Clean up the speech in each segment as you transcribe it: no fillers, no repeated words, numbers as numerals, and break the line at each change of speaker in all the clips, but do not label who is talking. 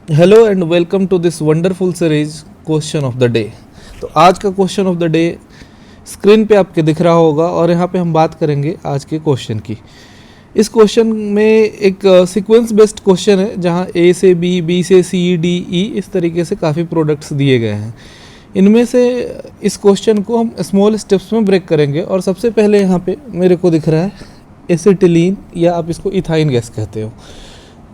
Hello and welcome to this wonderful series question of the day. तो आज का question of the day screen पे आपके दिख रहा होगा और यहाँ पे हम बात करेंगे आज के क्वेश्चन की। इस क्वेश्चन में एक सीक्वेंस बेस्ड क्वेश्चन है जहाँ ए से बी, बी से सी, डी, ई इस तरीके से काफ़ी प्रोडक्ट्स दिए गए हैं। इनमें से इस क्वेश्चन को हम स्मॉल स्टेप्स में ब्रेक करेंगे और सबसे पहले यहाँ पे मेरे को दिख रहा है एसिटिलीन, या आप इसको इथाइन गैस कहते हो।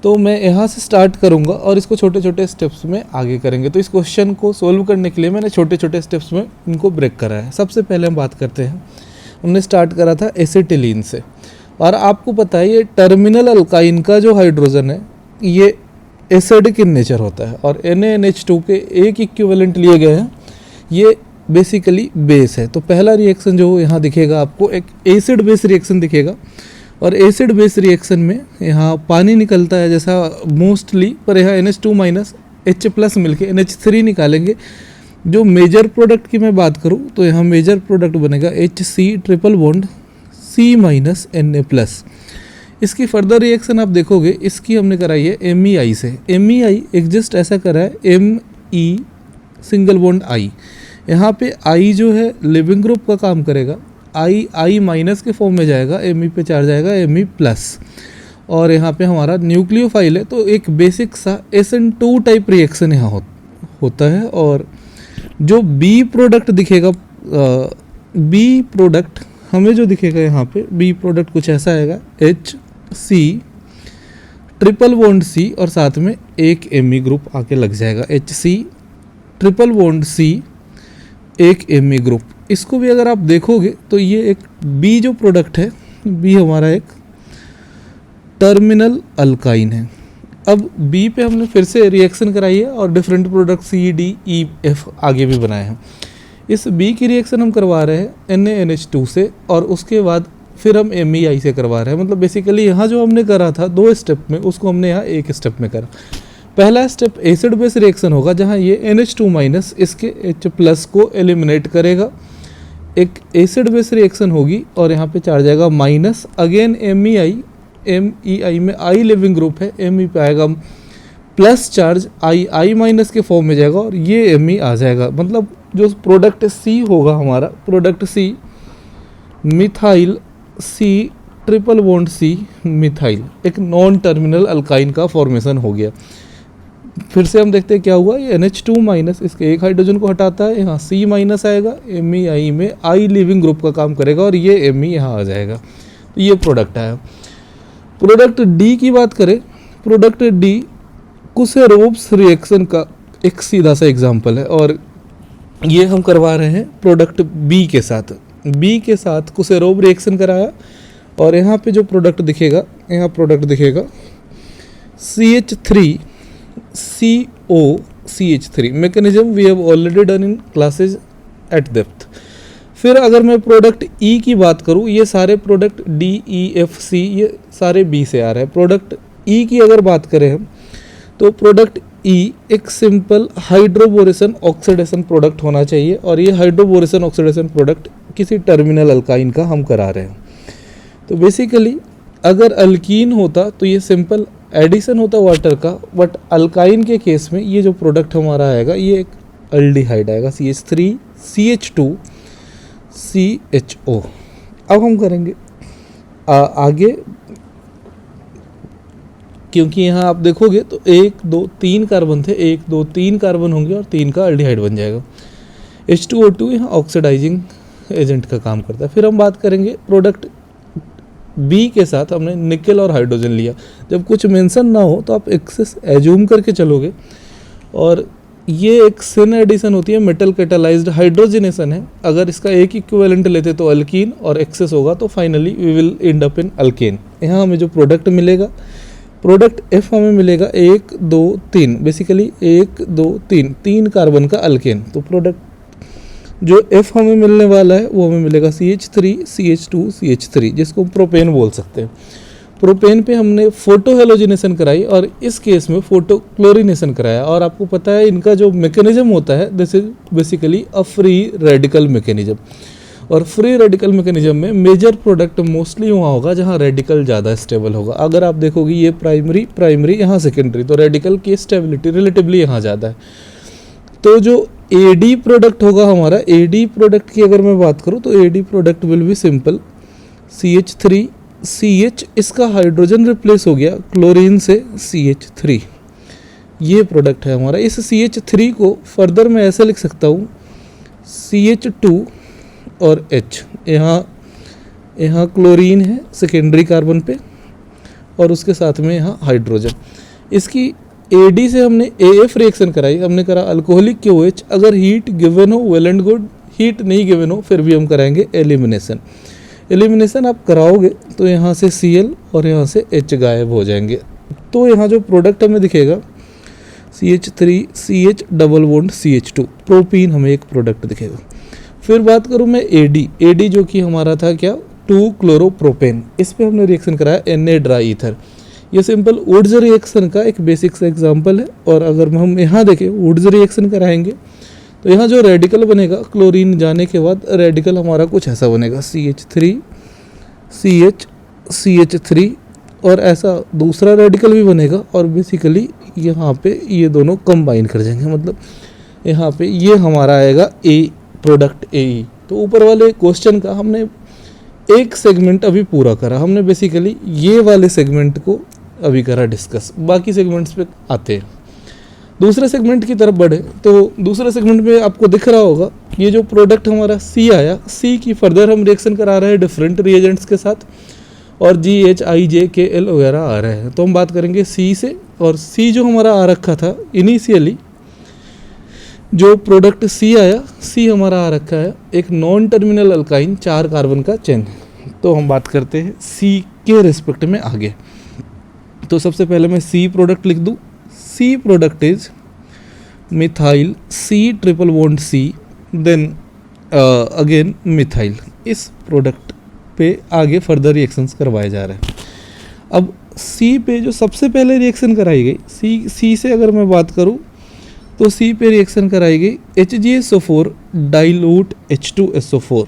तो मैं यहाँ से स्टार्ट करूँगा और इसको छोटे छोटे स्टेप्स में आगे करेंगे। तो इस क्वेश्चन को सोल्व करने के लिए मैंने छोटे छोटे स्टेप्स में इनको ब्रेक करा है। सबसे पहले हम बात करते हैं, हमने स्टार्ट करा था एसिटिलीन से, और आपको पता है ये टर्मिनल अल्काइन का जो हाइड्रोजन है ये एसिडिक इन नेचर होता है और NaNH2 के एक इक्विवेलेंट लिए गए हैं, ये बेसिकली बेस है। तो पहला रिएक्शन जो यहाँ दिखेगा आपको एक एसिड बेस रिएक्शन दिखेगा, और एसिड बेस रिएक्शन में यहाँ पानी निकलता है जैसा मोस्टली, पर यहाँ NH2 माइनस H+ मिलके NH3 निकालेंगे। जो मेजर प्रोडक्ट की मैं बात करूँ तो यहाँ मेजर प्रोडक्ट बनेगा HC triple bond C minus Na+। इसकी फर्दर रिएक्शन आप देखोगे, इसकी हमने कराई है MEI से। MEI एग्जिस्ट ऐसा करा है Me सिंगल बॉन्ड I। यहाँ पे I जो है लिविंग ग्रुप का काम करेगा, I माइनस के फॉर्म में जाएगा, Me पे चार्ज आएगा Me+, और यहाँ पे हमारा न्यूक्लियोफाइल है। तो एक बेसिक सा SN2 टाइप रिएक्शन यहाँ होता है। और जो B प्रोडक्ट दिखेगा, B प्रोडक्ट हमें जो दिखेगा यहाँ पे B प्रोडक्ट कुछ ऐसा आएगा, HC ट्रिपल बॉन्ड C और साथ में एक Me ग्रुप आके लग जाएगा, HC ट्रिपल बॉन्ड C एक Me ग्रुप। इसको भी अगर आप देखोगे तो ये एक B जो प्रोडक्ट है, B हमारा एक टर्मिनल अल्काइन है। अब B पे हमने फिर से रिएक्शन कराई है और different product C, D, E, F आगे भी बनाए हैं। इस B की रिएक्शन हम करवा रहे हैं NaNH2 से, और उसके बाद फिर हम MEI से करवा रहे हैं। मतलब बेसिकली यहाँ जो हमने करा था 2 स्टेप में, उसको हमने यहाँ 1 स्टेप में करा। पहला स्टेप एसिड बेस रिएक्शन होगा जहाँ ये NH2 माइनस इसके H+ को एलिमिनेट करेगा। एक एसिड बेस रिएक्शन होगी और यहाँ पे चार्ज आएगा माइनस, अगेन MEI में I लिविंग ग्रुप है, Me पे आएगा प्लस चार्ज, I माइनस के फॉर्म में जाएगा और ये Me आ जाएगा। मतलब जो प्रोडक्ट C होगा हमारा, product C methyl C triple bond C methyl, एक नॉन टर्मिनल अल्काइन का फॉर्मेशन हो गया। फिर से हम देखते हैं क्या हुआ, ये NH2 माइनस इसके एक हाइड्रोजन को हटाता है, यहाँ C माइनस आएगा, MEI में I लिविंग ग्रुप का काम करेगा और ये Me यहाँ आ जाएगा। तो ये प्रोडक्ट आया। प्रोडक्ट D की बात करें, प्रोडक्ट D कुसेरोब्स रिएक्शन का एक सीधा सा एग्जाम्पल है, और ये हम करवा रहे हैं प्रोडक्ट B के साथ। B के साथ कुसेरोब रिएक्शन कराया, और यहाँ पे जो प्रोडक्ट दिखेगा, यहाँ प्रोडक्ट दिखेगा CH3 COCH3 mechanism we have already done in classes at depth. फिर अगर मैं प्रोडक्ट E की बात करूँ, ये सारे product D, E, F, C ये सारे B से आ रहे हैं। प्रोडक्ट E की अगर बात करें हम, तो प्रोडक्ट E एक सिंपल हाइड्रोबोरेशन ऑक्सीडेशन प्रोडक्ट होना चाहिए, और ये हाइड्रोबोरेशन ऑक्सीडेशन प्रोडक्ट किसी टर्मिनल अल्काइन का हम करा रहे हैं। तो बेसिकली अगर अल्कीन होता तो ये सिंपल एडिशन होता वाटर का, बट अल्काइन के केस में ये जो प्रोडक्ट हमारा आएगा ये एक अल्डिहाइड आएगा, CH3 CH2 CHO। अब हम करेंगे आगे, क्योंकि यहाँ आप देखोगे तो 1 2 3 कार्बन थे, 1 2 3 कार्बन होंगे और 3 का अल्डिहाइड बन जाएगा। H2O2 यहाँ ऑक्सीडाइजिंग एजेंट का काम करता है। फिर हम बात करेंगे प्रोडक्ट B के साथ, हमने निकल और हाइड्रोजन लिया। जब कुछ मेंशन ना हो तो आप एक्सेस एज्यूम करके चलोगे, और ये एक सिन एडिशन होती है, मेटल कैटालाइज्ड हाइड्रोजनेशन है। अगर इसका एक इक्विवेलेंट लेते तो अल्कीन, और एक्सेस होगा तो finally we will end up in alkane. यहाँ हमें जो प्रोडक्ट मिलेगा, प्रोडक्ट F हमें मिलेगा 1 2 3, बेसिकली 1 2 3 कार्बन का अल्केन। तो प्रोडक्ट जो F हमें मिलने वाला है वो हमें मिलेगा CH3 CH2 CH3, जिसको प्रोपेन बोल सकते हैं। प्रोपेन पे हमने फोटो हेलोजिनेशन कराई और इस केस में फोटो क्लोरिनेशन कराया। और आपको पता है इनका जो मैकेनिज्म होता है, this is basically a free radical mechanism. और फ्री रेडिकल मैकेनिज्म में मेजर प्रोडक्ट मोस्टली वहाँ होगा जहाँ रेडिकल ज़्यादा स्टेबल होगा। अगर आप देखोगे ये प्राइमरी यहाँ सेकेंडरी, तो रेडिकल की स्टेबिलिटी रिलेटिवली यहाँ ज़्यादा है। तो जो एडी प्रोडक्ट होगा हमारा, एडी प्रोडक्ट की अगर मैं बात करूँ तो A D product will be simple CH3 CH, इसका हाइड्रोजन रिप्लेस हो गया क्लोरीन से CH3, ये प्रोडक्ट है हमारा। इस CH3 को फर्दर मैं ऐसे लिख सकता हूँ CH2 और H, यहाँ क्लोरीन है सेकेंडरी कार्बन पे और उसके साथ में यहाँ हाइड्रोजन। इसकी AD से हमने AF रिएक्शन कराई, हमने करा अल्कोहलिक KOH। अगर हीट गिवन हो वेल एंड गुड, हीट नहीं गिवन हो फिर भी हम कराएंगे एलिमिनेशन आप कराओगे तो यहाँ से Cl और यहाँ से H गायब हो जाएंगे। तो यहाँ जो प्रोडक्ट हमें दिखेगा CH3 CH double bond CH2, propene हमें एक प्रोडक्ट दिखेगा। फिर बात करूँ मैं AD जो कि हमारा था क्या 2 क्लोरोप्रोपेन, इस पे हमने रिएक्शन कराया Na ड्राई ईथर। ये सिंपल वुड्स रिएक्शन का एक बेसिक सा एग्जांपल है। और अगर हम यहाँ देखें वुड्स रिएक्शन कराएंगे तो यहाँ जो रेडिकल बनेगा क्लोरीन जाने के बाद रेडिकल हमारा कुछ ऐसा बनेगा CH3 CH CH3 और ऐसा दूसरा रेडिकल भी बनेगा और बेसिकली यहाँ पे ये दोनों कंबाइन कर जाएंगे, मतलब यहाँ पे ये हमारा आएगा A प्रोडक्ट AE। तो ऊपर वाले क्वेश्चन का हमने एक सेगमेंट अभी पूरा करा, हमने बेसिकली ये वाले सेगमेंट को अभी करा डिस्कस, बाकी सेगमेंट्स पे आते हैं। दूसरे सेगमेंट की तरफ बढ़े तो दूसरे सेगमेंट में आपको दिख रहा होगा ये जो प्रोडक्ट हमारा C आया, C की फर्दर हम रिएक्शन करा रहे हैं डिफरेंट रिएजेंट्स के साथ और GHIJKL वगैरह आ रहे हैं। तो हम बात करेंगे C से, और C जो हमारा आ रखा था इनिशियली, जो प्रोडक्ट C आया, C हमारा आ रखा है एक नॉन टर्मिनल अल्काइन 4 कार्बन का चेन। तो हम बात करते हैं C के रिस्पेक्ट में आगे। तो सबसे पहले मैं C प्रोडक्ट लिख दूँ। C product is methyl C triple bond C, then again methyl. इस प्रोडक्ट पे आगे फर्दर रिएक्शंस करवाए जा रहे हैं। अब C पे जो सबसे पहले रिएक्शन कराई गई C से अगर मैं बात करूँ तो C पे रिएक्शन कराई गई HgSO4 डाइल्यूट H2SO4।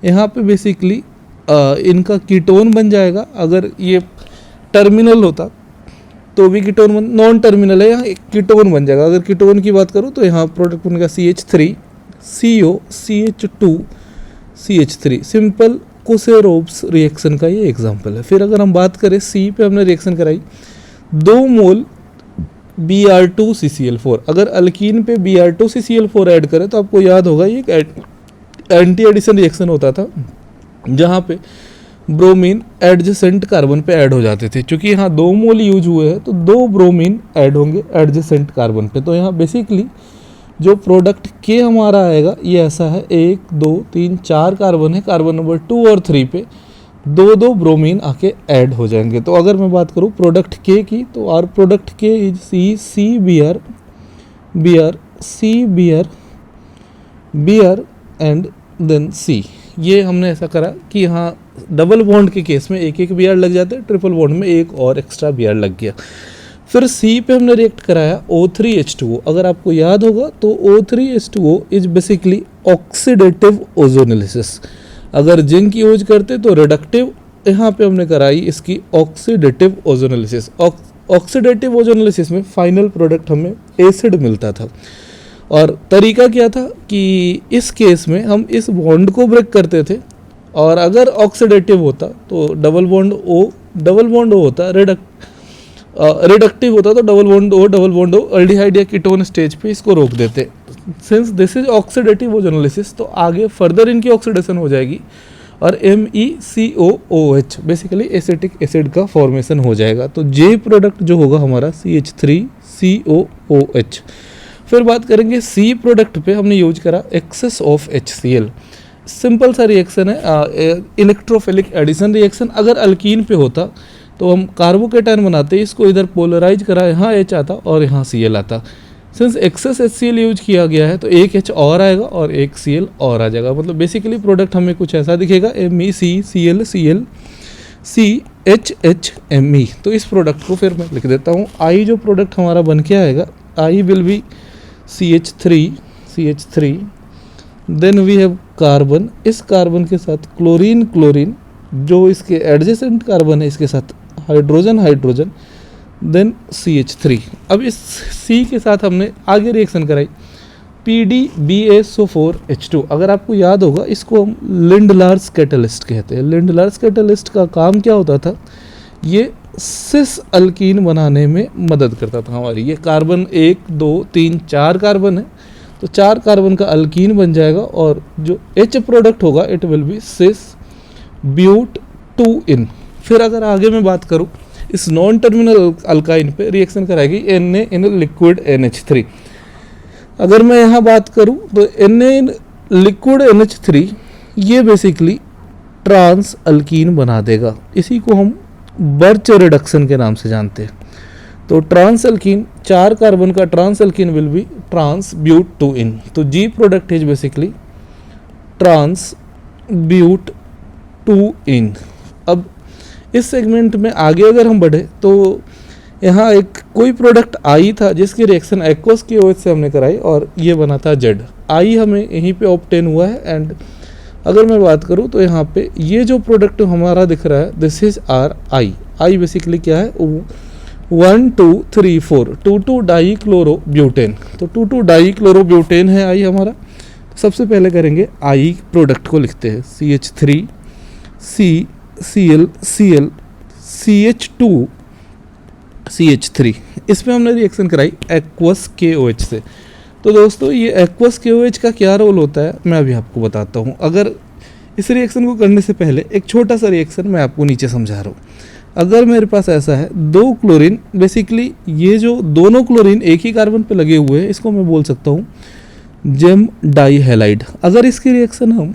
यहाँ पे बेसिकली इनका कीटोन बन जाएगा। अगर ये टर्मिनल होता तो भी कीटोन नॉन टर्मिनल है, यहाँ एक कीटोन बन जाएगा। अगर कीटोन की बात करूँ तो यहाँ प्रोडक्ट बनेगा CH3 CO CH2 CH3। Simple कोसेरोब्स reaction का ये एग्जांपल है। फिर अगर हम बात करें C पे हमने रिएक्शन कराई 2 मोल Br2CCl4। अगर अल्कीन पे Br2CCl4 ऐड करें तो आपको याद होगा ये एंटी एडिशन रिएक्शन होता था जहाँ पे ब्रोमीन एडजेसेंट कार्बन पे ऐड हो जाते थे। क्योंकि यहाँ 2 मोल यूज हुए हैं तो 2 ब्रोमीन ऐड होंगे एडजेसेंट कार्बन पे। तो यहाँ बेसिकली जो प्रोडक्ट के हमारा आएगा ये ऐसा है 1 2 3 4 कार्बन है, कार्बन नंबर 2 और 3 पे 2 ब्रोमीन आके ऐड हो जाएंगे। तो अगर मैं बात करूँ प्रोडक्ट के की तो our product K is CBr CBr and then C। ये हमने ऐसा करा कि यहाँ डबल बॉन्ड के केस में एक Br लग जाता है, ट्रिपल बॉन्ड में एक और एक्स्ट्रा Br लग गया। फिर C पे हमने रिएक्ट कराया O3H2O। अगर आपको याद होगा तो O3H2O is basically oxidative ozonolysis. अगर जिंक यूज करते तो रिडक्टिव, यहाँ पे हमने कराई इसकी ऑक्सीडेटिव ओजोनोलिसिस। ऑक्सीडेटिव ओजोनोलिसिस में फाइनल प्रोडक्ट हमें एसिड मिलता था। और तरीका क्या था कि इस केस में हम इस बॉन्ड को ब्रेक करते थे और अगर ऑक्सीडेटिव होता तो डबल बॉन्ड O होता, रिडक्टिव होता तो डबल बॉन्ड O अल्डिहाइड या कीटोन स्टेज पे इसको रोक देते। Since this is oxidative ozonolysis तो आगे फर्दर इनकी ऑक्सीडेशन हो जाएगी और MECOOH बेसिकली एसिटिक एसिड का फॉर्मेशन हो जाएगा। तो J प्रोडक्ट जो होगा हमारा CH3COOH। फिर बात करेंगे C प्रोडक्ट पे हमने यूज करा एक्सेस ऑफ HCl। सिंपल सा रिएक्शन है, इलेक्ट्रोफिलिक एडिशन रिएक्शन। अगर अल्कीन पे होता तो हम कार्बोकेटायन बनाते, इसको इधर पोलराइज करा, यहाँ H आता और यहाँ Cl आता। सिंस एक्सेस HCl यूज किया गया है तो एक H और आएगा और एक Cl और आ जाएगा। मतलब बेसिकली प्रोडक्ट हमें कुछ ऐसा दिखेगा MECClClCHHME। तो इस प्रोडक्ट को फिर मैं लिख देता हूँ। I जो प्रोडक्ट हमारा बन के आएगा I will be CH3 then we have carbon, इस कार्बन के साथ क्लोरीन क्लोरीन, जो इसके एडजेसेंट कार्बन है इसके साथ हाइड्रोजन हाइड्रोजन, देन CH3। अब इस C के साथ हमने आगे रिएक्शन कराई PDBaSO4H2। अगर आपको याद होगा इसको हम लिंडलार्स कैटलिस्ट कहते हैं। लिंडलार्स कैटलिस्ट का काम क्या होता था, ये सिस अल्कीन बनाने में मदद करता था हमारी। ये कार्बन 1 2 3 4 कार्बन है, तो 4 कार्बन का अल्कीन बन जाएगा और जो H प्रोडक्ट होगा it will be cis but 2 ene. फिर अगर आगे मैं बात करूँ इस नॉन टर्मिनल अल्काइन पे रिएक्शन कराएगी Na इन लिक्विड NH3। अगर मैं यहाँ बात करूँ तो Na इन लिक्विड NH3 ये बेसिकली ट्रांस अल्कीन बना देगा। इसी को हम बर्च रिडक्शन के नाम से जानते हैं। तो ट्रांस अल्कीन, 4 कार्बन का trans alkene will be trans but 2 ene. तो G product is basically trans but 2 ene. अब इस सेगमेंट में आगे अगर हम बढ़े तो यहाँ एक कोई प्रोडक्ट आई था जिसकी रिएक्शन एक्वस की OH से हमने कराई और ये बना था Z। आई हमें यहीं पे ऑब्टेन हुआ है। एंड अगर मैं बात करूँ तो यहाँ पे ये जो प्रोडक्ट हमारा दिख रहा है this is are I. I basically क्या है, 1 2 3 4 2 डाई क्लोरो ब्यूटेन। तो 2 डाई क्लोरो ब्यूटेन है आई हमारा। सबसे पहले करेंगे आई प्रोडक्ट को लिखते हैं CH3 C Cl Cl CH2 CH3। इसमें हमने रिएक्शन कराई एक्वस KOH से। तो दोस्तों ये एक्वस KOH का क्या रोल होता है मैं अभी आपको बताता हूँ। अगर इस रिएक्शन को करने से पहले एक छोटा सा रिएक्शन मैं आपको नीचे समझा रहा हूँ। अगर मेरे पास ऐसा है 2 क्लोरीन, बेसिकली ये जो दोनों क्लोरीन एक ही कार्बन पे लगे हुए हैं इसको मैं बोल सकता हूँ जेम डाई हैलाइड। अगर इसकी रिएक्शन हम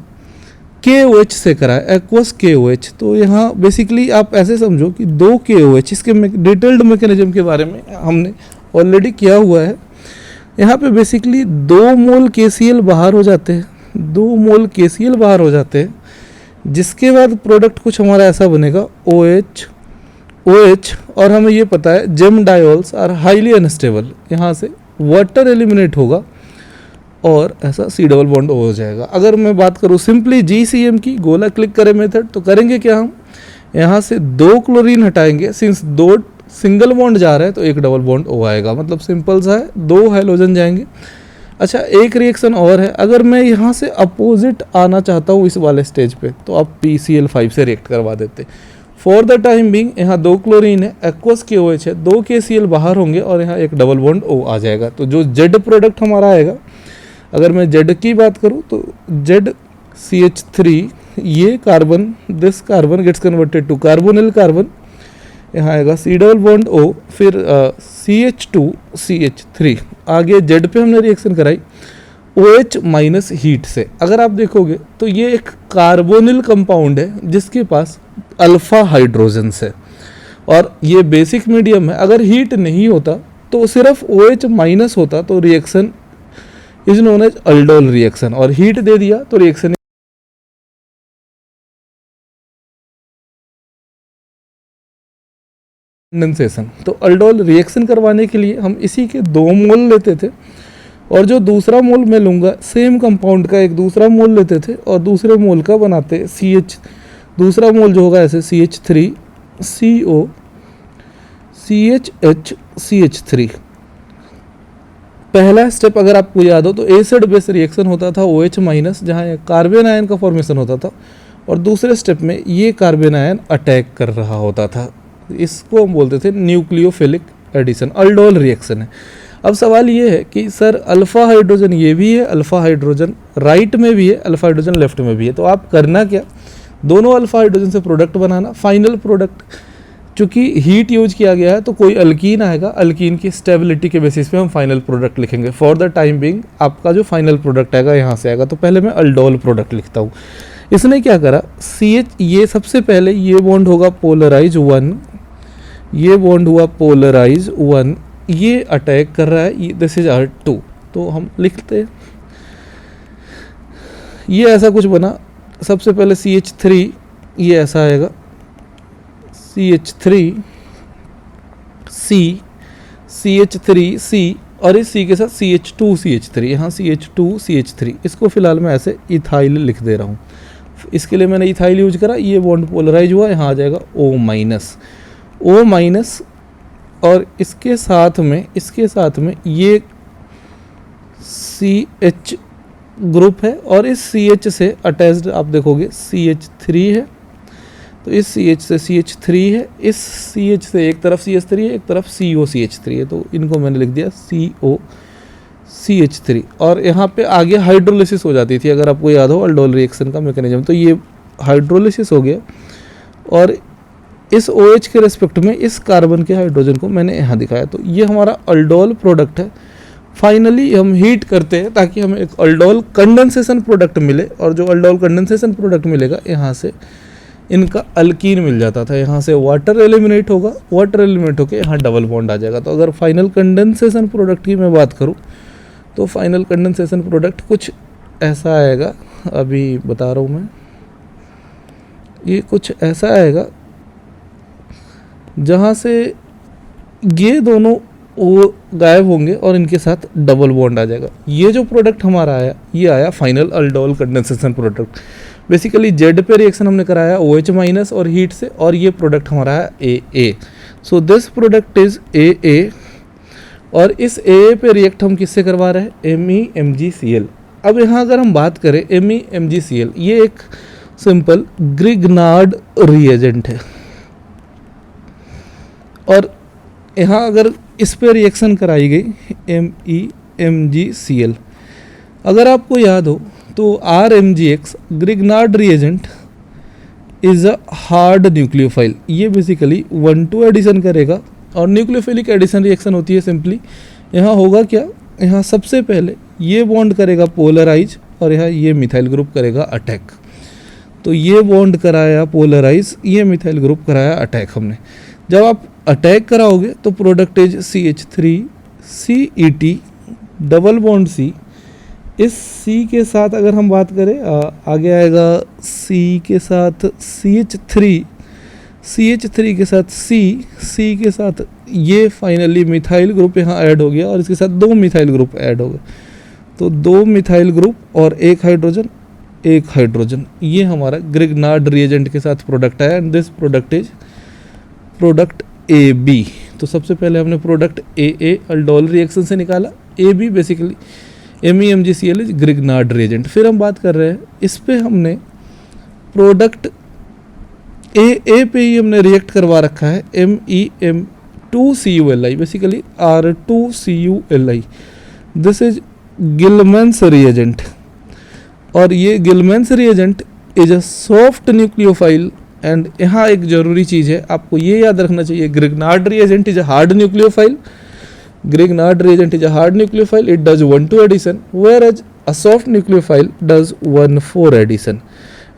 KOH से कराए एक्वस KOH, तो यहाँ बेसिकली आप ऐसे समझो कि 2 KOH, इसके डिटेल्ड मैकेनिज्म के बारे में हमने ऑलरेडी किया हुआ है। यहाँ पे बेसिकली 2 मोल KCl बाहर हो जाते हैं, 2 मोल KCl बाहर हो जाते हैं, जिसके बाद प्रोडक्ट कुछ हमारा ऐसा बनेगा OH और हमें ये पता है gem diols are highly unstable. यहाँ से वाटर एलिमिनेट होगा और ऐसा C डबल बॉन्ड हो जाएगा। अगर मैं बात करूँ सिंपली GCM की, गोला क्लिक करें मेथड, तो करेंगे क्या, हम यहाँ से 2 क्लोरीन हटाएंगे। सिंस 2 सिंगल बॉन्ड जा रहा है तो एक डबल बॉन्ड O आएगा, मतलब सिंपल सा है, 2 हाइड्रोजन जाएंगे। अच्छा एक रिएक्शन और है, अगर मैं यहाँ से अपोजिट आना चाहता हूँ इस वाले स्टेज पे तो आप PCl5 से रिएक्ट करवा देते। फॉर द टाइम बिंग यहाँ 2 क्लोरीन है, एक्वस KOH है, 2 KCl बाहर होंगे और यहाँ एक डबल बॉन्ड O आ जाएगा। तो जो Z प्रोडक्ट हमारा आएगा, अगर मैं Z की बात करूँ तो ZCH3, ये carbon, this carbon gets converted to carbonyl carbon, यहाँ आएगा C डबल बॉन्ड O, फिर CH2 CH3। आगे Z पे हमने रिएक्शन कराई OH माइनस हीट से। अगर आप देखोगे तो ये एक कार्बोनिल कंपाउंड है जिसके पास अल्फा हाइड्रोजन्स है और ये बेसिक मीडियम है। अगर हीट नहीं होता तो सिर्फ OH माइनस होता तो reaction is known as aldol reaction, और हीट दे दिया तो रिएक्शन कंडेंसेशन। तो अल्डोल रिएक्शन करवाने के लिए हम इसी के 2 मोल लेते थे और जो दूसरा मोल मैं लूँगा सेम कंपाउंड का एक दूसरा मोल लेते थे और दूसरे मोल का बनाते CH, दूसरा मोल जो होगा ऐसे CH3 CO CHH CH3। पहला स्टेप अगर आपको याद हो तो एसिड बेस रिएक्शन होता था OH माइनस, जहाँ कार्बन आयन का फॉर्मेशन होता था, और दूसरे स्टेप में ये कार्बन आयन अटैक कर रहा होता था। इसको हम बोलते थे न्यूक्लियोफिलिक एडिशन, अल्डोल रिएक्शन है। अब सवाल ये है कि सर अल्फा हाइड्रोजन ये भी है, अल्फा हाइड्रोजन राइट में भी है, अल्फा हाइड्रोजन लेफ्ट में भी है, तो आप करना क्या, दोनों अल्फा हाइड्रोजन से प्रोडक्ट बनाना। फाइनल प्रोडक्ट चूँकि हीट यूज किया गया है तो कोई अल्कीन आएगा, अल्कीन की स्टेबिलिटी के बेसिस पे हम फाइनल प्रोडक्ट लिखेंगे। फॉर द टाइम बिंग आपका जो फाइनल प्रोडक्ट आएगा यहाँ से आएगा। तो पहले मैं अल्डोल प्रोडक्ट लिखता हूँ। इसने क्या करा, CH, ये सबसे पहले ये बॉन्ड होगा पोलराइज 1, ये बॉन्ड हुआ पोलराइज 1, ये अटैक कर रहा है, दिस इज R2। तो हम लिखते हैं ये ऐसा कुछ बना। सबसे पहले CH3 ये ऐसा आएगा, CH3 C CH3 C और इस C के साथ CH2CH3, यहाँ CH2CH3, इसको फिलहाल मैं ऐसे इथाइल लिख दे रहा हूँ। इसके लिए मैंने इथाइल यूज करा, ये बॉन्ड पोलराइज हुआ, यहाँ आ जाएगा O माइनस, और इसके साथ में ये CH ग्रुप है, और इस CH से अटैच्ड आप देखोगे CH3 है, तो इस CH से CH3 है, इस CH से एक तरफ CH3 है, एक तरफ COCH3 है, तो इनको मैंने लिख दिया COCH3। और यहाँ पे आगे हाइड्रोलिसिस हो जाती थी, अगर आपको याद हो अल्डोल रिएक्शन का मैकेनिज्म, तो ये हाइड्रोलिसिस हो गया, और इस OH के रेस्पेक्ट में इस कार्बन के हाइड्रोजन को मैंने यहाँ दिखाया। तो ये हमारा अल्डोल प्रोडक्ट है। फाइनली हम हीट करते हैं ताकि हमें एक अल्डोल कंडेंसेशन प्रोडक्ट मिले, और जो अल्डोल कंडेंसेशन प्रोडक्ट मिलेगा, यहाँ से इनका अल्कीन मिल जाता था, यहाँ से वाटर एलिमिनेट होगा, वाटर एलिमिनेट होकर यहाँ डबल बॉन्ड आ जाएगा। तो अगर फाइनल कंडेंसेशन प्रोडक्ट की मैं बात करूँ तो फाइनल कंडेंसेशन प्रोडक्ट कुछ ऐसा आएगा, अभी बता रहा हूँ मैं, ये कुछ ऐसा आएगा जहाँ से ये दोनों वो गायब होंगे और इनके साथ डबल बॉन्ड आ जाएगा। ये जो प्रोडक्ट हमारा आया, ये आया final aldol condensation product. Basically Z पे रिएक्शन हमने कराया OH माइनस और हीट से, और ये प्रोडक्ट हमारा है AA। So this product is AA, और इस AA पे रिएक्ट हम किससे करवा रहे हैं, MEMgCl। अब यहाँ अगर हम बात करें MEMgCl, ये एक सिंपल ग्रिग्नार्ड रिएजेंट है, और यहाँ अगर इस पे रिएक्शन कराई गई MEMgCl, अगर आपको याद हो तो RMgX Grignard reagent is a hard nucleophile. ये बेसिकली 1,2 एडिशन करेगा, और न्यूक्लियोफिलिक एडिशन रिएक्शन होती है सिंपली। यहाँ होगा क्या, यहाँ सबसे पहले ये बॉन्ड करेगा पोलराइज, और यहाँ ये मिथाइल ग्रुप करेगा अटैक। तो ये बॉन्ड कराया पोलराइज, ये मिथाइल ग्रुप कराया अटैक हमने। जब आप अटैक कराओगे तो product is CH3CET double bond C। इस C के साथ अगर हम बात करें, आगे आएगा C के साथ CH3 के साथ C के साथ ये फाइनली मिथाइल ग्रुप यहाँ ऐड हो गया, और इसके साथ 2 मिथाइल ग्रुप ऐड हो गए। तो 2 मिथाइल ग्रुप और एक हाइड्रोजन, ये हमारा ग्रिग्नार्ड रिएजेंट के साथ प्रोडक्ट आया, and this product is product AB। तो सबसे पहले हमने प्रोडक्ट AA अल्डोल रिएक्शन से निकाला, AB basically MEMgCl is Grignard reagent. फिर हम बात कर रहे हैं इस पे, हमने प्रोडक्ट AA पे ही हमने रिएक्ट करवा रखा है MEM2CuLi, basically R2CuLi। This is Gilman's reagent, और ये Gilman's reagent is a soft nucleophile. And यहाँ एक जरूरी चीज़ है, आपको ये याद रखना चाहिए, Grignard reagent is a hard nucleophile, it does 1,2 addition, whereas a soft nucleophile does 1,4 addition।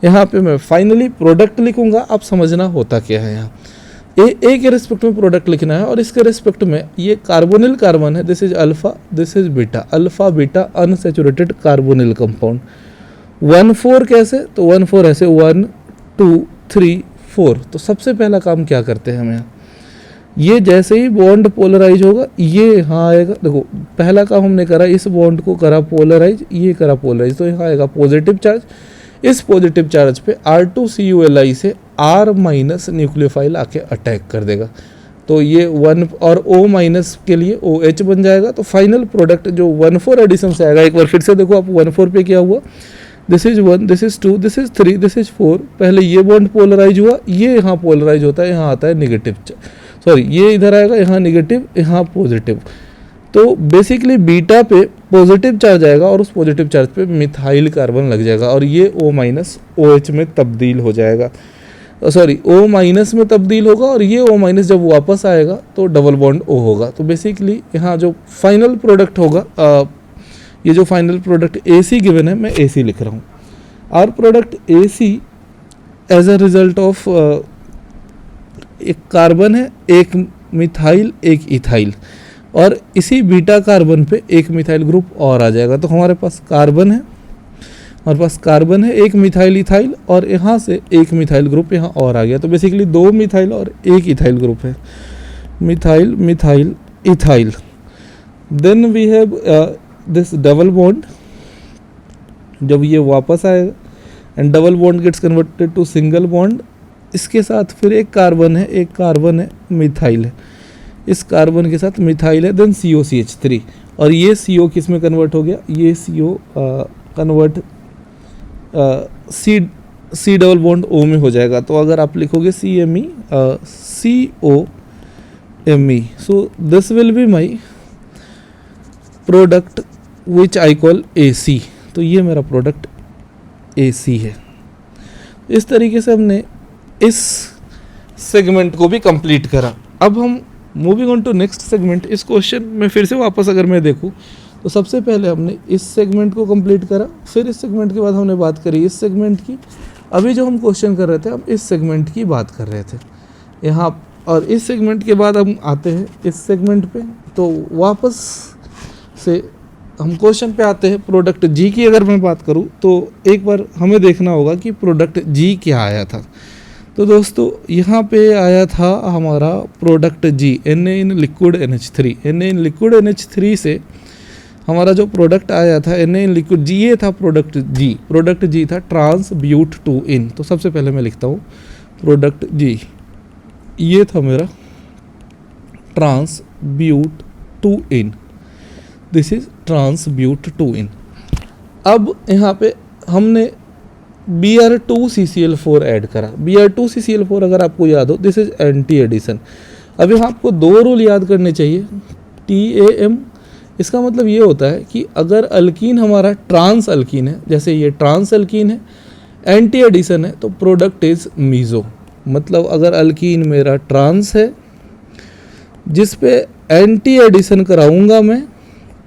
यहाँ पे मैं फाइनली प्रोडक्ट लिखूंगा, आप समझना होता क्या है। यहाँ ए के रेस्पेक्ट में प्रोडक्ट लिखना है, और इसके रेस्पेक्ट में ये कार्बोनिल कार्बन है, this is alpha, this is beta, alpha beta unsaturated carbonyl compound. 1,4 कैसे, तो 1,4 ऐसे 1 2 3 4। तो सबसे पहला काम क्या करते हैं हम यहाँ, ये जैसे ही बॉन्ड पोलराइज होगा ये यहाँ आएगा। देखो पहला काम हमने करा, इस बॉन्ड को करा पोलराइज, ये करा पोलराइज, तो यहाँ आएगा पॉजिटिव चार्ज। इस पॉजिटिव चार्ज पे R2CuLi से R माइनस न्यूक्लियोफाइल आके अटैक कर देगा, तो ये 1 और O माइनस के लिए OH बन जाएगा। तो फाइनल प्रोडक्ट जो 1,4 एडिशन से आएगा, एक बार फिर से देखो आप 1,4 पे क्या हुआ, this is 1, this is 2, this is 3, this is 4। पहले ये बॉन्ड पोलराइज हुआ, ये यहाँ पोलराइज होता है, यहाँ आता है निगेटिव, सॉरी ये इधर आएगा, यहाँ निगेटिव, यहाँ पॉजिटिव। तो बेसिकली बीटा पे पॉजिटिव चार्ज आएगा, और उस पॉजिटिव चार्ज पे मिथाइल कार्बन लग जाएगा, और ये O माइनस OH में तब्दील हो जाएगा, सॉरी O माइनस में तब्दील होगा, और ये O माइनस जब वापस आएगा तो डबल बॉन्ड O होगा। तो बेसिकली यहाँ जो फाइनल प्रोडक्ट होगा, ये जो फाइनल प्रोडक्ट AC गिवन है, मैं AC लिख रहा हूँ। Our product AC as a result of एक कार्बन है, एक मिथाइल, एक इथाइल, और इसी बीटा कार्बन पे एक मिथाइल ग्रुप और आ जाएगा। तो हमारे पास कार्बन है, एक मिथाइल इथाइल, और यहाँ से एक मिथाइल ग्रुप यहाँ और आ गया। तो बेसिकली 2 मिथाइल और एक इथाइल ग्रुप है, methyl methyl ethyl. Then we have this double bond, जब ये वापस आएगा and double bond gets converted to single bond, इसके साथ फिर एक कार्बन है मिथाइल है, इस कार्बन के साथ मिथाइल है, देन COCH3, और ये CO किस में कन्वर्ट हो गया, ये CO convert C double bond O में हो जाएगा। तो अगर आप लिखोगे CMe COMe, so this will be my product which I call AC। तो ये मेरा प्रोडक्ट AC है। इस तरीके से हमने इस सेगमेंट को भी कंप्लीट करा। अब हम moving on to next segment. इस क्वेश्चन में फिर से वापस अगर मैं देखूं तो सबसे पहले हमने इस सेगमेंट को कंप्लीट करा, फिर इस सेगमेंट के बाद हमने बात करी इस सेगमेंट की। अभी जो हम क्वेश्चन कर रहे थे हम इस सेगमेंट की बात कर रहे थे यहाँ, और इस सेगमेंट के बाद हम आते हैं इस सेगमेंट पे। तो वापस से हम क्वेश्चन पे आते हैं। प्रोडक्ट G की अगर मैं बात करूँ तो एक बार हमें देखना होगा कि प्रोडक्ट G क्या आया था। तो दोस्तों यहाँ पे आया था हमारा product G, Na in liquid NH3। Na in liquid NH3 से हमारा जो प्रोडक्ट आया था Na इन लिक्विड G, ये था प्रोडक्ट G। प्रोडक्ट G था ट्रांस ब्यूट 2-इन। तो सबसे पहले मैं लिखता हूँ प्रोडक्ट G, ये था मेरा ट्रांस ब्यूट 2-इन, दिस इज ट्रांस ब्यूट 2-इन। अब यहाँ पे हमने Br2CCl4 ऐड करा। Br2CCl4 अगर आपको याद हो, दिस इज एंटी एडिशन। अब यहाँ आपको 2 रूल याद करने चाहिए। TAM, इसका मतलब ये होता है कि अगर अल्कीन हमारा ट्रांस अल्कीन है, जैसे ये ट्रांस अल्कीन है, एंटी एडिशन है, तो प्रोडक्ट इज मीज़ो। मतलब अगर अल्कीन मेरा ट्रांस है जिस पे एंटी एडिशन कराऊंगा मैं,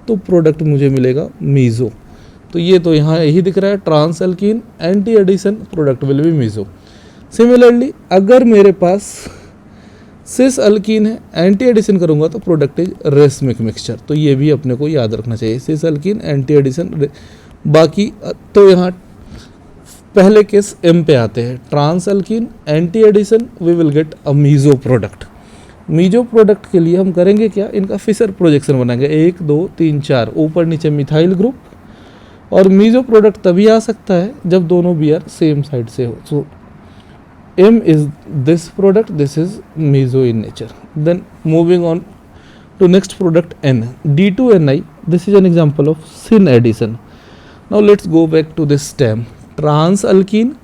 तो प्रोडक्ट मुझे मिलेगा मीज़ो। तो ये तो यहाँ यही दिख रहा है, trans alkene anti addition, product will be meso. Similarly अगर मेरे पास सिस अल्कीन है, एंटी एडिशन करूँगा तो प्रोडक्ट इज रेसमिक मिक्सचर। तो ये भी अपने को याद रखना चाहिए, सिस अल्कीन एंटी एडिशन। बाकी तो यहाँ पहले केस M पे आते हैं, trans alkene anti addition, we will get a meso product. Meso product के लिए हम करेंगे क्या, इनका फिशर प्रोजेक्शन बनाएंगे, 1 2 3 4 ऊपर नीचे मिथाइल ग्रुप। और मीज़ो प्रोडक्ट तभी आ सकता है जब दोनों Br सेम साइड से हो। So M is this product, this is meso in nature. Then moving on to next product N, D2NI, this is an example of syn addition. Now let's go back to this stem, trans alkene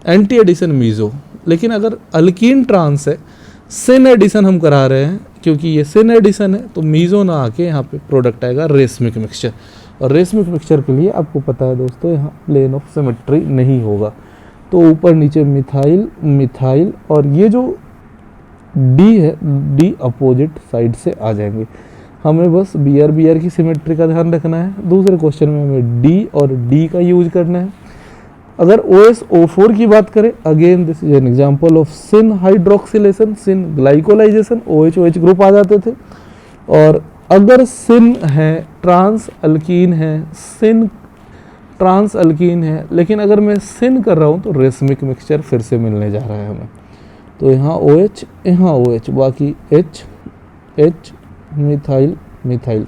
anti addition meso. लेकिन अगर alkyne trans है, सिन addition हम करा रहे हैं, क्योंकि ये सिन addition है तो मीज़ो ना आके यहाँ पे प्रोडक्ट आएगा रेसमिक मिक्सचर। और रेसमिक मिक्सचर के लिए आपको पता है दोस्तों, यहाँ प्लेन ऑफ सिमेट्री नहीं होगा, तो ऊपर नीचे मिथाइल मिथाइल, और ये जो D है, D अपोजिट साइड से आ जाएंगे। हमें बस Br की सिमेट्री का ध्यान रखना है। दूसरे क्वेश्चन में हमें D और D का यूज करना है। अगर OSO4 की बात करें, again this is an example of syn hydroxylation, syn glycolisation, OH group आ जाते थे। और अगर सिन है, ट्रांस अल्कीन है, सिन ट्रांस अल्कीन है, लेकिन अगर मैं सिन कर रहा हूँ तो रेसमिक मिक्सचर फिर से मिलने जा रहा है हमें। तो यहाँ OH, यहाँ OH, बाकी H मिथाइल मिथाइल,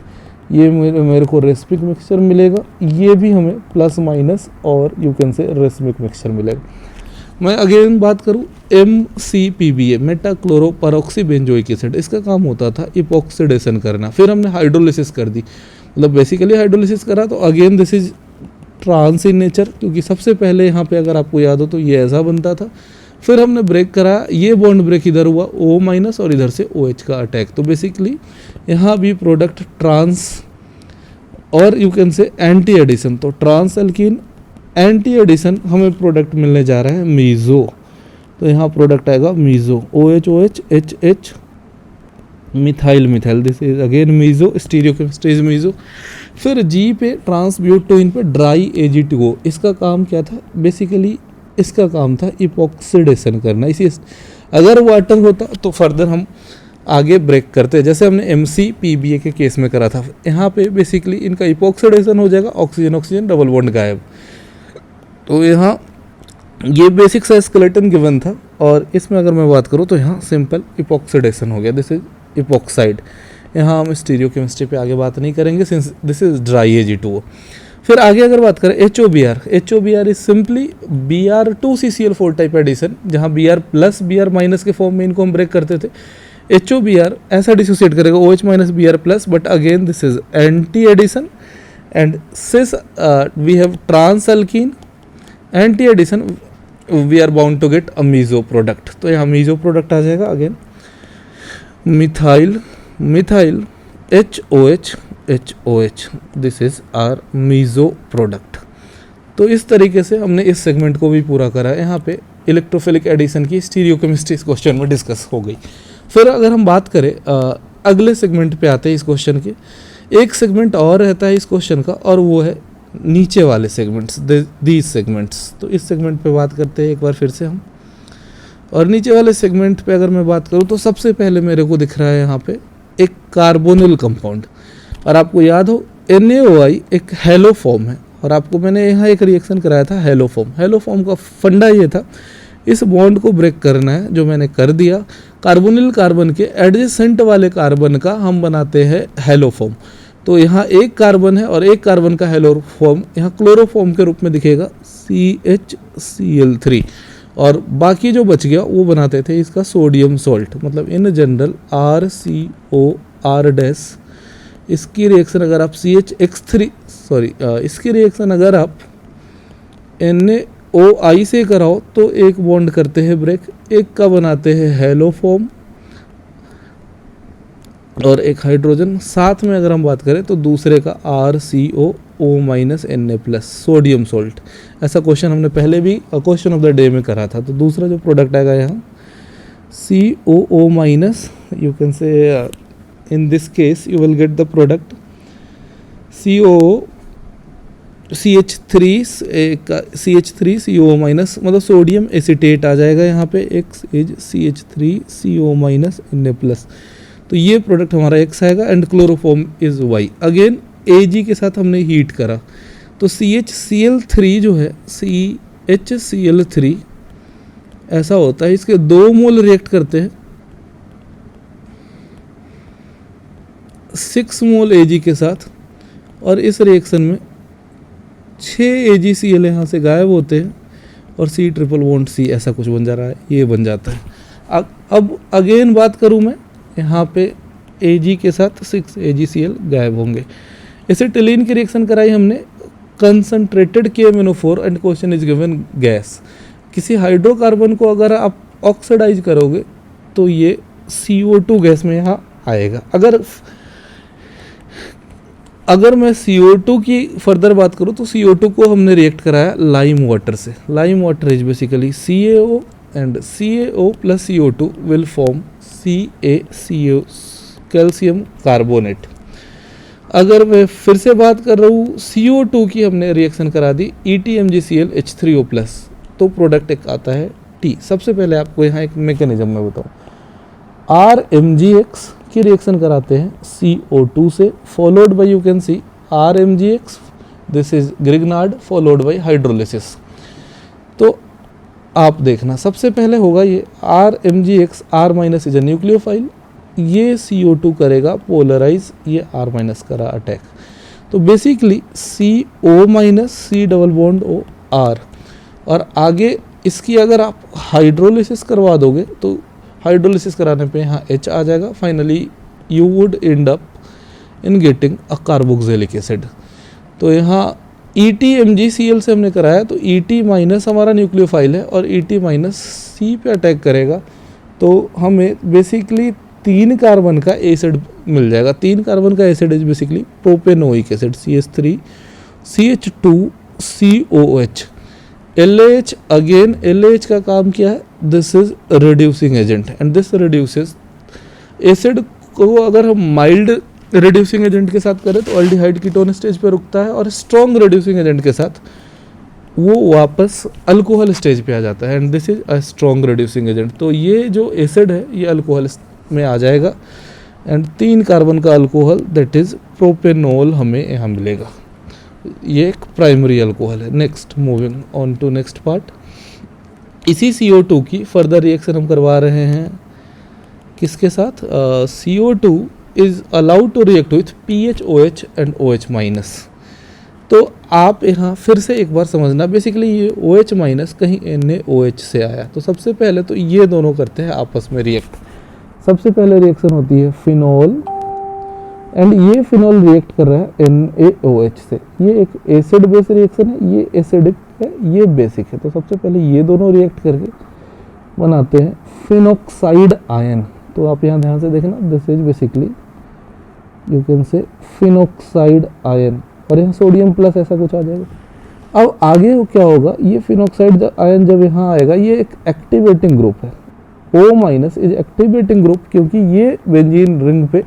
ये मेरे को रेसमिक मिक्सचर मिलेगा। ये भी हमें प्लस माइनस और यू कैन से रेसमिक मिक्सचर मिलेगा। मैं अगेन बात करूँ MCPBA, Meta chloro परऑक्सी benzoic acid, इसका काम होता था इपॉक्सिडेशन करना। फिर हमने हाइड्रोलिसिस कर दी, मतलब बेसिकली हाइड्रोलिसिस करा। तो again this is trans in nature, क्योंकि सबसे पहले यहाँ पे अगर आपको याद हो तो ये ऐसा बनता था। फिर हमने ब्रेक करा, ये बॉन्ड ब्रेक इधर हुआ O- और इधर से OH का अटैक। तो बेसिकली यहाँ भी प्रोडक्ट ट्रांस और you can say anti addition, तो ट्रांस अल्कीन एंटी एडिशन हमें प्रोडक्ट मिलने जा रहा है मीज़ो। तो यहाँ प्रोडक्ट आएगा meso, OH HH methyl methyl, this is again meso, stereochemistry is meso. फिर G पे ट्रांस ब्यूट 2-इन पे ड्राई Ag2O, इसका काम क्या था, बेसिकली इसका काम था इपॉक्सिडेशन करना। इसी अगर वाटर होता तो फर्दर हम आगे ब्रेक करते, जैसे हमने MCPBA के केस में करा था। यहाँ पे बेसिकली इनका इपॉक्सिडेशन हो जाएगा, ऑक्सीजन ऑक्सीजन डबल बॉन्ड गायब। तो यहाँ ये बेसिक सा स्केलेटन गिवन था, और इसमें अगर मैं बात करूँ तो यहाँ सिंपल इपॉक्सिडेशन हो गया, दिस इज इपॉक्साइड। यहाँ हम स्टीरियोकेमिस्ट्री पे आगे बात नहीं करेंगे since this is dry Ag2O। फिर आगे अगर बात करें HOBr is simply Br2CCl4 type addition, जहाँ Br प्लस Br माइनस के फॉर्म में इनको हम ब्रेक करते थे। HOBr ऐसा डिसोसिएट करेगा OH minus Br plus, but again this is anti addition, and cis we have trans alkene anti addition, we are bound to get a meso product. तो यहाँ मीजो प्रोडक्ट आ जाएगा again methyl HOH, this is our meso product. तो इस तरीके से हमने इस सेगमेंट को भी पूरा करा है। यहाँ पे इलेक्ट्रोफिलिक एडिशन की स्टीरियोकेमिस्ट्री इस क्वेश्चन में डिस्कस हो गई। फिर अगर हम बात करें अगले सेगमेंट पे आते हैं इस क्वेश्चन के, एक सेगमेंट और रहता है इस क्वेश्चन का, और वो है नीचे वाले सेगमेंट्स, दीज सेगमेंट्स। तो इस सेगमेंट पे बात करते हैं एक बार फिर से हम। और नीचे वाले सेगमेंट पे अगर मैं बात करूँ तो सबसे पहले मेरे को दिख रहा है यहाँ पे एक कार्बोनिल कंपाउंड, और आपको याद हो NaOI एक हेलो फॉर्म है, और आपको मैंने यहाँ एक रिएक्शन कराया था हेलो फॉर्म का फंडा ये था, इस बॉन्ड को ब्रेक करना है, जो मैंने कर दिया। कार्बोनिल कार्बन के एडजेसेंट वाले कार्बन का हम बनाते हैं हेलो फॉर्म। तो यहाँ एक कार्बन है और एक कार्बन का हेलो फॉर्म यहाँ क्लोरोफॉर्म के रूप में दिखेगा CHCl3, और बाकी जो बच गया वो बनाते थे इसका सोडियम सॉल्ट, मतलब इन जनरल RCOR-। इसकी रिएक्शन अगर आप इसकी रिएक्शन अगर आप NaOI से कराओ तो एक बॉन्ड करते हैं ब्रेक, एक का बनाते हैं हेलो फॉर्म और एक हाइड्रोजन, साथ में अगर हम बात करें तो दूसरे का RCOO-Na+, सोडियम सॉल्ट। ऐसा क्वेश्चन हमने पहले भी क्वेश्चन ऑफ द डे में करा था। तो दूसरा जो प्रोडक्ट आएगा यहाँ COO-, यू कैन से in this case you will get the product CH3CO-, मतलब सोडियम एसिटेट आ जाएगा यहाँ पे, X इज CH3CO-Na+। तो ये प्रोडक्ट हमारा X आएगा, and chloroform is Y। Again Ag के साथ हमने हीट करा, तो CHCl3 जो है CHCl3 ऐसा होता है, इसके 2 मोल रिएक्ट करते हैं 6 मोल Ag के साथ, और इस रिएक्शन में 6 AgCl यहाँ से गायब होते हैं और C�BC ऐसा कुछ बन जा रहा है, ये बन जाता है। अब अगेन बात करूँ मैं, यहाँ पे Ag के साथ 6 AgCl गायब होंगे। एसिटिलीन की रिएक्शन कराई हमने concentrated KMnO4, and question is given gas. किसी हाइड्रोकार्बन को अगर आप ऑक्सीडाइज करोगे तो ये CO2 गैस में यहाँ आएगा। अगर मैं CO2 की फर्दर बात करूँ तो CO2 को हमने रिएक्ट कराया लाइम वाटर से। Lime water is basically CaO, and CaO plus CO2 will form CaCO, calcium carbonate. अगर मैं फिर से बात कर रहा हूँ CO2 की, हमने रिएक्शन करा दी EtMgCl H3O+, तो प्रोडक्ट एक आता है T। सबसे पहले आपको यहाँ एक मैकेनिज्म में बताऊँ, RMgX की रिएक्शन कराते हैं CO2 से, followed by you can see RMgX, this is Grignard, followed by hydrolysis. तो आप देखना सबसे पहले होगा ये RMgX, R- is a nucleophile, ये CO2 करेगा पोलराइज, ये R- करा अटैक। तो basically CO- C double bond O R, और आगे इसकी अगर आप हाइड्रोलिसिस करवा दोगे तो हाइड्रोलिसिस कराने पे यहाँ H आ जाएगा। Finally you would and up in getting a carboxylic acid. तो यहाँ EtMgCl से हमने कराया, तो Et- हमारा न्यूक्लियोफाइल है और Et- C पे अटैक करेगा, तो हमें बेसिकली 3 कार्बन का एसिड मिल जाएगा। 3 कार्बन का acid is basically propanoic acid CH3 CH2COOH। LAH, again LAH का काम क्या है, this is reducing agent, and this reduces acid को। अगर हम माइल्ड रिड्यूसिंग एजेंट के साथ करें तो अल्डिहाइड कीटोन स्टेज पे रुकता है, और स्ट्रॉन्ग रिड्यूसिंग एजेंट के साथ वो वापस अल्कोहल स्टेज पे आ जाता है, and this is a strong reducing agent. तो ये जो एसिड है ये अल्कोहल में आ जाएगा, एंड 3 कार्बन का अल्कोहल दैट इज प्रोपेनॉल हमें यहाँ मिलेगा। ये एक प्राइमरी अल्कोहल है। Next, moving on to next part, इसी CO2 की फर्दर रिएक्शन हम करवा रहे हैं किसके साथ, CO2 is allowed to react with PHOH and OH minus. तो आप यहाँ फिर से एक बार समझना, बेसिकली ये OH माइनस कहीं NaOH से आया। तो सबसे पहले तो ये दोनों करते हैं आपस में रिएक्ट। सबसे पहले रिएक्शन होती है फिनोल, एंड ये फिनोल रिएक्ट कर रहा है NaOH से। ये एक एसिड बेस रिएक्शन है, ये एसिडिक है, ये बेसिक है। तो सबसे पहले ये दोनों रिएक्ट करके बनाते हैं फिनोक्साइड आयन। तो आप यहाँ ध्यान से देखना, this is basically you can से फिनोक्साइड आयन, और यहाँ सोडियम प्लस ऐसा कुछ आ जाएगा। अब आगे क्या होगा, ये फिनोक्साइड आयन जब यहाँ आएगा, ये एक एक्टिवेटिंग ग्रुप है। O minus is activating group, क्योंकि ये बेंजीन रिंग पे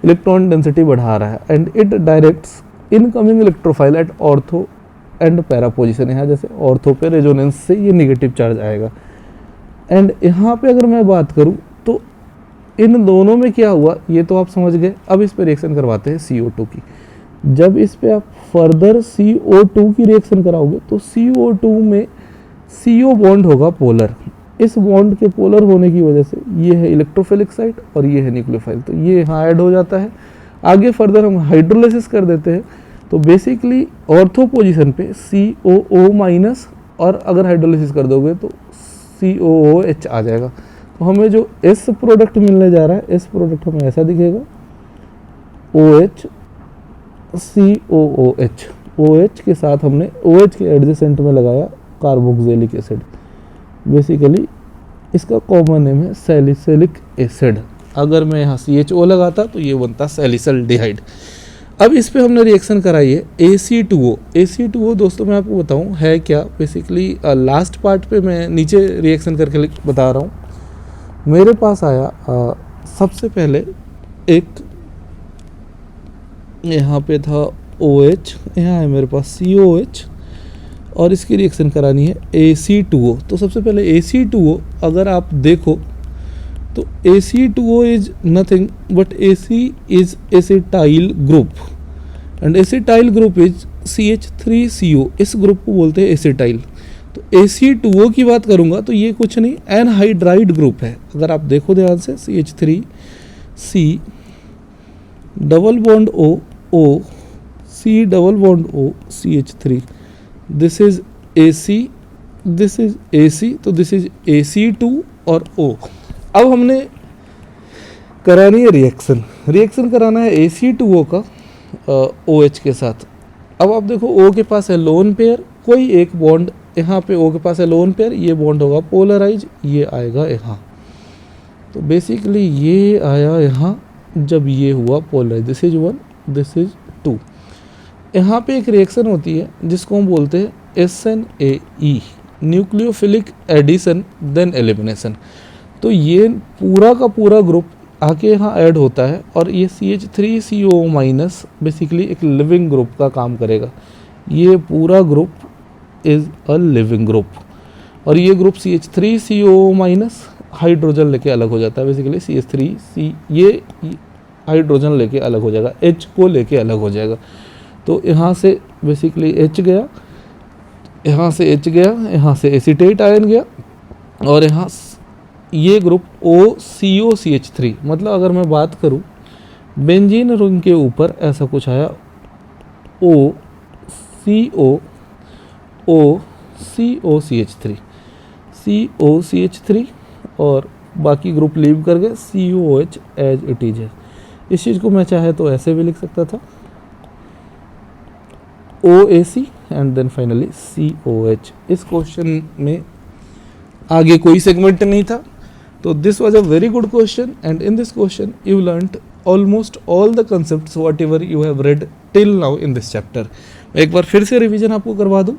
इलेक्ट्रॉन डेंसिटी बढ़ा रहा है, and it directs incoming electrophile at ortho and para position. यहाँ जैसे ऑर्थो पे रेजोनेंस से ये निगेटिव चार्ज आएगा। एंड यहाँ पे अगर मैं बात करूँ तो इन दोनों में क्या हुआ ये तो आप समझ गए। अब इस पे रिएक्शन करवाते हैं CO2 की। जब इस पे आप फर्दर CO2 की रिएक्शन कराओगे तो CO2 में CO बॉन्ड होगा पोलर। इस बॉन्ड के पोलर होने की वजह से ये है इलेक्ट्रोफिलिक साइट और ये है न्यूक्लियोफाइल, तो ये यहाँ ऐड हो जाता है। आगे फर्दर हम हाइड्रोलाइसिस कर देते हैं, तो बेसिकली ऑर्थो पोजीशन पे COO माइनस, और अगर हाइड्रोलाइसिस कर दोगे तो COOH आ जाएगा। तो हमें जो इस प्रोडक्ट मिलने जा रहा है, इस प्रोडक्ट हमें ऐसा दिखेगा OH COOH। OH के साथ हमने OH के एडजेसेंट में लगाया कार्बोक्सिलिक एसिड। बेसिकली इसका कॉमन नेम है सैलिसिलिक एसिड। अगर मैं यहाँ CHO लगाता तो ये बनता सैलिसल्डिहाइड। अब इस पे हमने रिएक्शन कराई है AC2O। AC2O दोस्तों मैं आपको बताऊँ है क्या, बेसिकली लास्ट पार्ट पे मैं नीचे रिएक्शन करके बता रहा हूँ। मेरे पास आया सबसे पहले एक यहाँ पे था OH, यहाँ है मेरे पास COH, और इसकी रिएक्शन करानी है AC2O। तो सबसे पहले AC2O अगर आप देखो तो AC2O is nothing but AC is acetyl group, and acetyl group is CH3CO। इस ग्रुप को बोलते हैं एसिटाइल। तो AC2O की बात करूंगा तो ये कुछ नहीं, एनहाइड्राइड ग्रुप है। अगर आप देखो ध्यान से CH3C double bond O C double bond O CH3, this is AC, this is AC, तो दिस इज AC2 और O। अब हमने करानी है रिएक्शन कराना है AC2O का OH के साथ। अब आप देखो O के पास है लोन पेयर, कोई एक बॉन्ड यहाँ पे O के पास है लोन पेयर, ये बॉन्ड होगा पोलराइज, ये आएगा यहाँ। तो बेसिकली ये आया यहाँ जब ये हुआ polarise, this is 1, this is 2। यहाँ पे एक रिएक्शन होती है जिसको हम बोलते हैं SNAE, nucleophilic addition then elimination. तो ये पूरा का पूरा ग्रुप आके यहाँ ऐड होता है, और ये CH3CO माइनस बेसिकली एक लिविंग ग्रुप का काम करेगा। ये पूरा group is a leaving group, और ये ग्रुप CH3CO माइनस हाइड्रोजन लेके अलग हो जाता है। बेसिकली CH3C ये हाइड्रोजन लेके अलग हो जाएगा, H को लेके अलग हो जाएगा। तो यहाँ से बेसिकली H गया, यहाँ से H गया, यहाँ से एसीटेट आयन गया, और यहाँ ये ग्रुप OCOCH3। मतलब अगर मैं बात करूँ बेंजीन रिंग के ऊपर ऐसा कुछ आया COCOCH3 और बाकी ग्रुप लीव कर गए COH एज इट इज है। इस चीज़ को मैं चाहे तो ऐसे भी लिख सकता था OAC and then finally COH। इस क्वेश्चन में आगे कोई सेगमेंट नहीं था, तो this was a very good question, and in this question you learned almost all the concepts whatever you have read till now in this chapter. एक बार फिर से रिवीजन आपको करवा दूँ।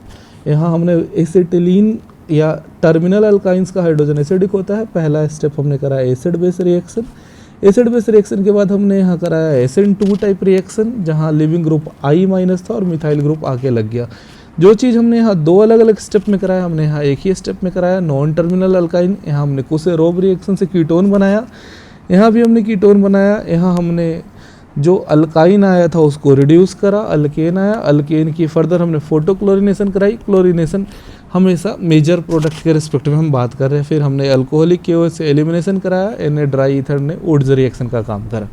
यहाँ हमने एसिटिलीन या टर्मिनल अल्काइंस का हाइड्रोजन एसिडिक होता है। पहला स्टेप हमने कराया acid base reaction. Acid base reaction के बाद हमने यहाँ कराया SN2 टाइप रिएक्शन, जहाँ लिविंग ग्रुप I माइनस था और मिथाइल ग्रुप आके लग गया। जो चीज़ हमने यहाँ दो अलग अलग स्टेप में कराया, हमने यहाँ एक ही स्टेप में कराया नॉन टर्मिनल अल्काइन। यहाँ हमने कुसेरोब रिएक्शन से कीटोन बनाया, यहाँ भी हमने कीटोन बनाया। यहाँ हमने जो अल्काइन आया था उसको रिड्यूस करा, अल्केन आया, अल्केन की फर्दर हमने फोटो क्लोरिनेशन कराई। क्लोरिनेशन हमेशा मेजर प्रोडक्ट के रिस्पेक्ट में हम बात कर रहे हैं। फिर हमने अल्कोहलिक KOH से एलिमिनेशन कराया, Na ड्राई ईथर ने वुड्स रिएक्शन का काम करा।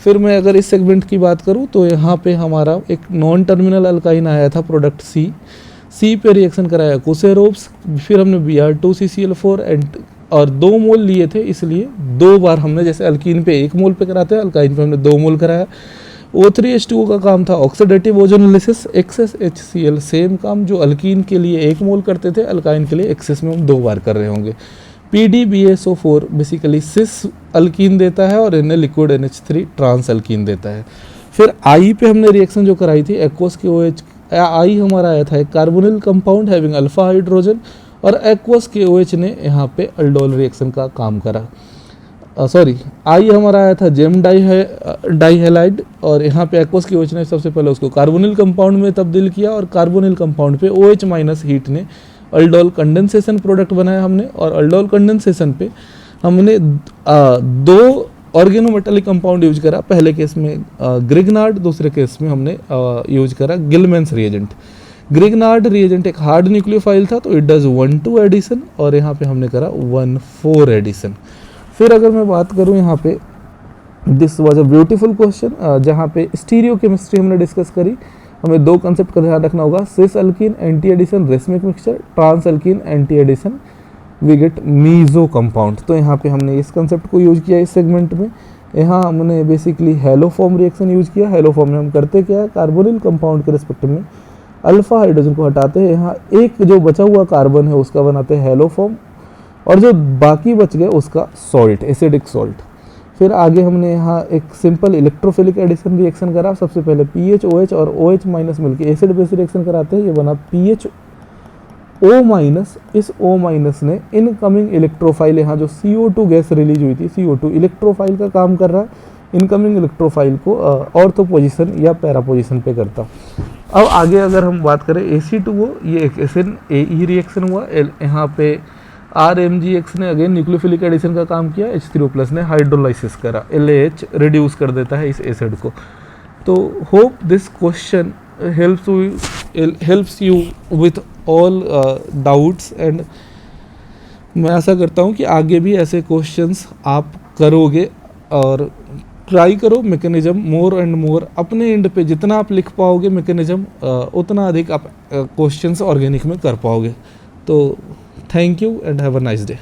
फिर मैं अगर इस सेगमेंट की बात करूं तो यहाँ पे हमारा एक नॉन टर्मिनल अल्काइन आया था प्रोडक्ट सी पे रिएक्शन कराया कोसेरोब्स, फिर हमने Br2CCl4 एंड और 2 मोल लिए थे, इसलिए 2 बार हमने, जैसे अल्कीन पे 1 मोल पे कराते हैं, अल्काइन पे हमने 2 मोल कराया। O3H2O का काम था oxidative ozonolysis, excess HCl, same काम जो अल्कीन के लिए 1 मोल करते थे, अल्काइन के लिए एक्सेस में हम 2 बार कर रहे होंगे। PDBSO4 बेसिकली सिस अल्कीन देता है और इन्हें लिक्विड NH3 ट्रांस अल्कीन देता है। फिर आई पे हमने रिएक्शन जो कराई थी एक्वस के OH, आई हमारा आया था एक carbonyl compound having alpha hydrogen, और एक्वस के OH ने यहाँ पे अल्डोल रिएक्शन का काम करा। आई हमारा आया था जेम डाइहेलाइड, और यहाँ पे एक्वस के OH ने सबसे पहले उसको कार्बोनिल कंपाउंड में तब्दील किया, और कार्बोनिल कंपाउंड पे OH माइनस हीट ने अल्डोल कंडेंसेशन प्रोडक्ट बनाया हमने, और अल्डोल कंडेंसेशन पे हमने 2 ऑर्गेनोमेटालिक कंपाउंड यूज करा। पहले केस में ग्रिग्नार्ड, दूसरे केस में हमने यूज करा गिलमैन्स रिएजेंट। ग्रिग्नार्ड रिएजेंट एक हार्ड न्यूक्लियोफाइल था, तो इट डज 1,2 एडिशन, और यहाँ पे हमने करा 1,4 एडिशन। फिर अगर मैं बात करूँ यहाँ पे, this was a beautiful question जहाँ पे स्टीरियो केमिस्ट्री हमने डिस्कस करी। हमें 2 कंसेप्ट का ध्यान रखना होगा, cis alkene anti addition racemic mixture, trans alkene anti addition we get meso compound. तो यहाँ पे हमने इस कंसेप्ट को यूज किया इस सेगमेंट में। यहाँ हमने बेसिकली हेलोफॉर्म रिएक्शन यूज किया। हेलोफॉर्म में हम करते क्या है, कार्बोनिल कंपाउंड के रिस्पेक्ट में अल्फा हाइड्रोजन को हटाते हैं, यहाँ एक जो बचा हुआ कार्बन है उसका बनाते हैं हेलोफॉर्म, और जो बाकी बच गए उसका सॉल्ट, एसिडिक सॉल्ट। फिर आगे हमने यहाँ एक सिंपल इलेक्ट्रोफिलिक एडिशन रिएक्शन करा। सबसे पहले PHOH और OH माइनस मिलकर एसिड बेस रिएक्शन कराते हैं, ये बना PHO माइनस। इस O माइनस ने इनकमिंग इलेक्ट्रोफाइल, यहाँ जो CO2 गैस रिलीज हुई थी, CO2 इलेक्ट्रोफाइल का काम कर रहा है, इनकमिंग इलेक्ट्रोफाइल को ऑर्थो पोजिशन या पैरा पोजिशन पे करता। अब आगे अगर हम बात करें AC2O, ये एक AE रिएक्शन हुआ। यहाँ पे RMgX ने अगेन न्यूक्लियोफिलिक एडिशन का काम किया, H3O+ ने हाइड्रोलाइसिस करा, LAH रिड्यूस कर देता है इस एसिड को। तो hope this question helps you with all doubts, and मैं आशा करता हूँ कि आगे भी ऐसे क्वेश्चंस आप करोगे, और ट्राई करो मैकेनिज्म मोर एंड मोर। अपने एंड पे जितना आप लिख पाओगे मैकेनिज्म, उतना अधिक आप क्वेश्चंस ऑर्गेनिक में कर पाओगे। तो thank you and have a nice day.